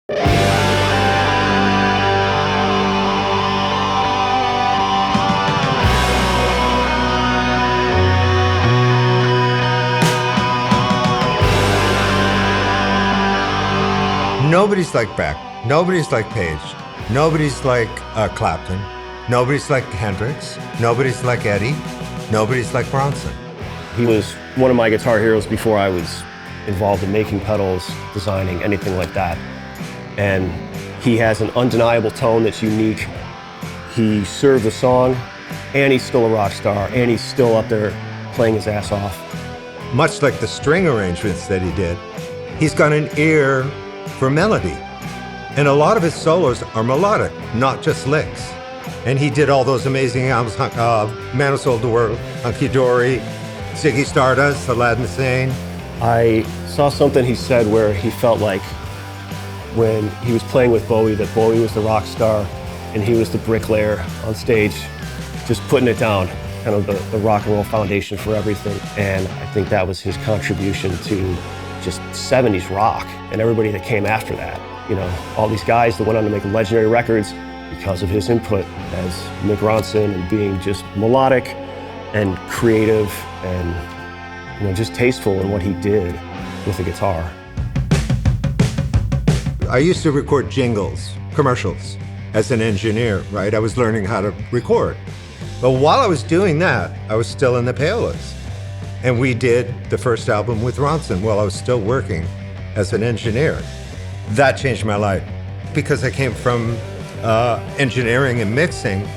Nobody's like Beck. Nobody's like Page. Nobody's like Clapton. Nobody's like Hendrix. Nobody's like Eddie. Nobody's like Ronson. He was one of my guitar heroes before I was involved in making pedals, designing, anything like that. And he has an undeniable tone that's unique. He served the song, and he's still a rock star, and he's still up there playing his ass off. Much like the string arrangements that he did, he's got an ear for melody. And a lot of his solos are melodic, not just licks. And he did all those amazing albums, Man Who Sold the World, Hunky Dory, Ziggy Stardust, The Laden Sane. I saw something he said where he felt like when he was playing with Bowie, that Bowie was the rock star and he was the bricklayer on stage, just putting it down, kind of the rock and roll foundation for everything. And I think that was his contribution to just 70s rock and everybody that came after that. You know, all these guys that went on to make legendary records because of his input as Mick Ronson, and being just melodic and creative and, you know, just tasteful in what he did with the guitar. I used to record jingles, commercials, as an engineer, right? I was learning how to record. But while I was doing that, I was still in the Payolas. And we did the first album with Ronson while I was still working as an engineer. That changed my life because I came from engineering and mixing.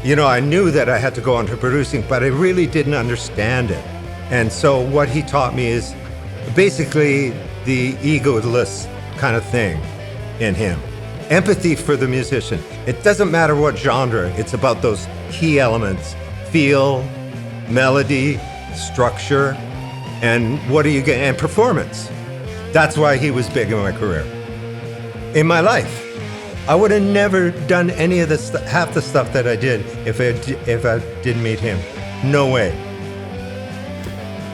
You know, I knew that I had to go on to producing, but I really didn't understand it. And so what he taught me is basically the egoless kind of thing in him. Empathy for the musician. It doesn't matter what genre, it's about those key elements: feel, melody, structure, and what do you get, and performance. That's why he was big in my career. In my life, I would have never done any of this, half the stuff that I did if I didn't meet him. No way.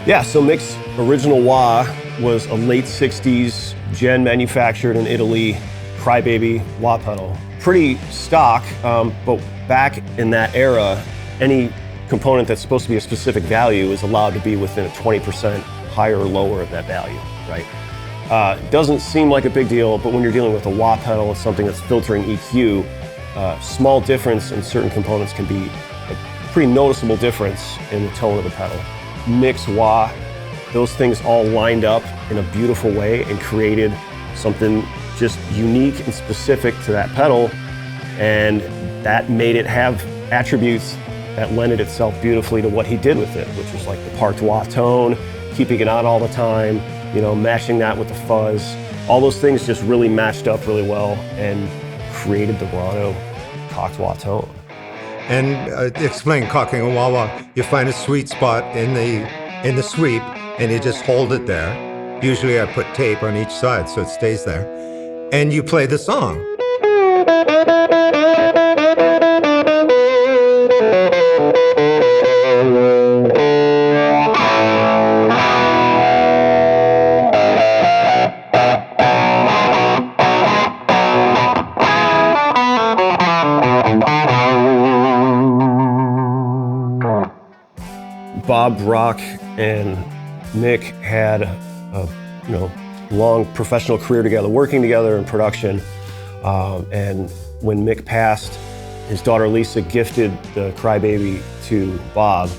Yeah, so Mick's original wah was a late 60s gen manufactured in Italy Crybaby wah pedal. Pretty stock, but back in that era, any component that's supposed to be a specific value is allowed to be within a 20% higher or lower of that value, right? Doesn't seem like a big deal, but when you're dealing with a wah pedal, it's something that's filtering EQ, small difference in certain components can be a pretty noticeable difference in the tone of the pedal. Mick's wah, those things all lined up in a beautiful way and created something just unique and specific to that pedal, and that made it have attributes that lended itself beautifully to what he did with it, which was like the parked wah tone, keeping it on all the time, you know, matching that with the fuzz. All those things just really matched up really well and created the Rono cocked wah tone. And explain cocking a wah-wah. You find a sweet spot in the sweep and you just hold it there. Usually I put tape on each side so it stays there. And you play the song. Bob Rock and Mick had a long professional career together, working together in production. And when Mick passed, his daughter Lisa gifted the Crybaby to Bob.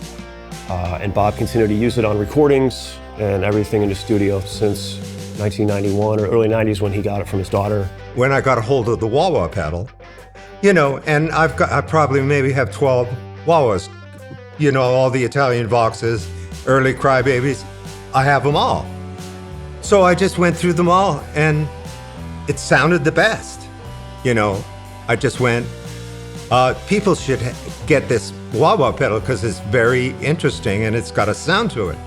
And Bob continued to use it on recordings and everything in the studio since 1991 or early 90s when he got it from his daughter. When I got a hold of the wah-wah pedal, you know, and I probably maybe have 12 wah-wahs. You know, all the Italian Voxes, early Crybabys, I have them all. So I just went through them all and it sounded the best. You know, I just went, people should get this wah-wah pedal because it's very interesting and it's got a sound to it.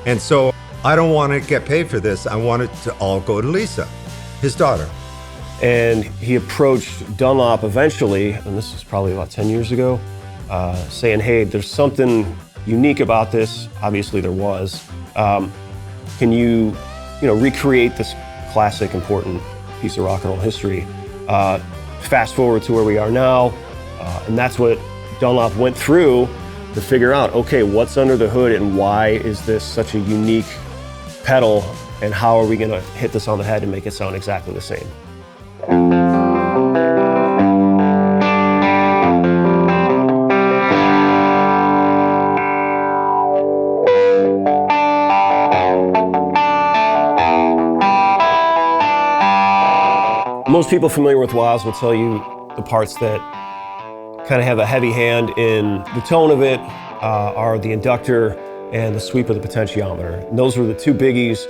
And so I don't want to get paid for this. I want it to all go to Lisa, his daughter. And he approached Dunlop eventually, and this is probably about 10 years ago, saying, hey, there's something unique about this. Obviously there was. Can you recreate this classic, important piece of rock and roll history. Fast forward to where we are now, and that's what Dunlop went through to figure out, okay, what's under the hood and why is this such a unique pedal, and how are we gonna hit this on the head and make it sound exactly the same. Most people familiar with wahs will tell you the parts that kind of have a heavy hand in the tone of it are the inductor and the sweep of the potentiometer. And those were the two biggies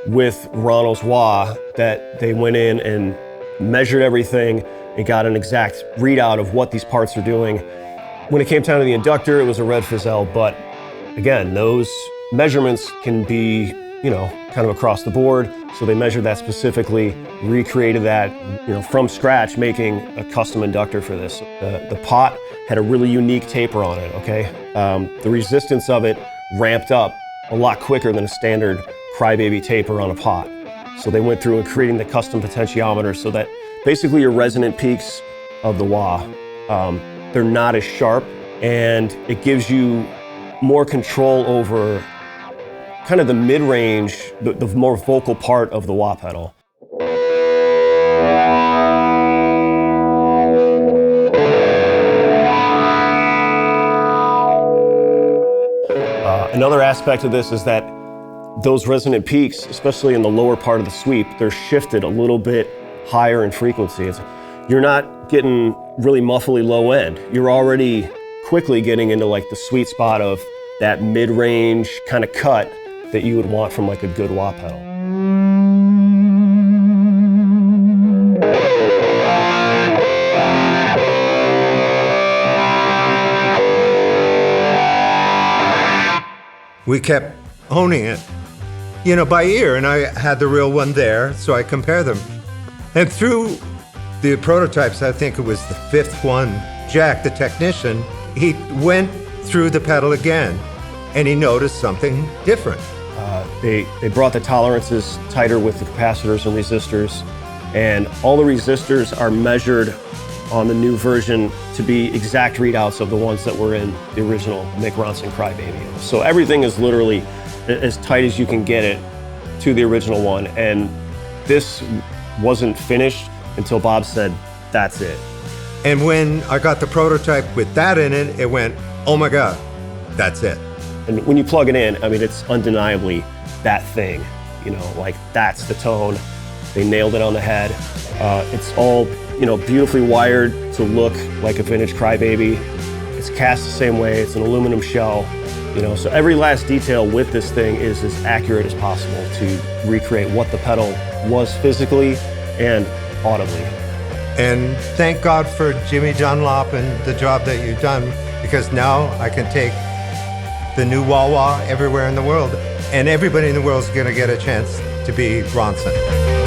with Rono's wah that they went in and measured everything and got an exact readout of what these parts are doing. When it came down to the inductor, it was a red Fizzell, but again, those measurements can be, kind of across the board. So they measured that specifically, recreated that, from scratch, making a custom inductor for this. The pot had a really unique taper on it, okay? The resistance of it ramped up a lot quicker than a standard crybaby taper on a pot. So they went through and creating the custom potentiometer so that basically your resonant peaks of the wah, they're not as sharp, and it gives you more control over kind of the mid-range, the more vocal part of the wah pedal. Another aspect of this is that those resonant peaks, especially in the lower part of the sweep, they're shifted a little bit higher in frequency. You're not getting really muffly low end. You're already quickly getting into like the sweet spot of that mid-range kind of cut that you would want from like a good wah pedal. We kept honing it, by ear, and I had the real one there, so I compare them. And through the prototypes, I think it was the fifth one, Jack, the technician, he went through the pedal again, and he noticed something different. They brought the tolerances tighter with the capacitors and resistors, and all the resistors are measured on the new version to be exact readouts of the ones that were in the original Mick Ronson Crybaby. So everything is literally as tight as you can get it to the original one, and this wasn't finished until Bob said, that's it. And when I got the prototype with that in it, it went, oh my God, that's it. And when you plug it in, it's undeniably that thing, like that's the tone. They nailed it on the head. It's all, beautifully wired to look like a vintage Crybaby. It's cast the same way, it's an aluminum shell, so every last detail with this thing is as accurate as possible to recreate what the pedal was physically and audibly. And thank God for Jimmy Dunlop and the job that you've done, because now I can take the new wah-wah everywhere in the world, and everybody in the world is going to get a chance to be Ronson.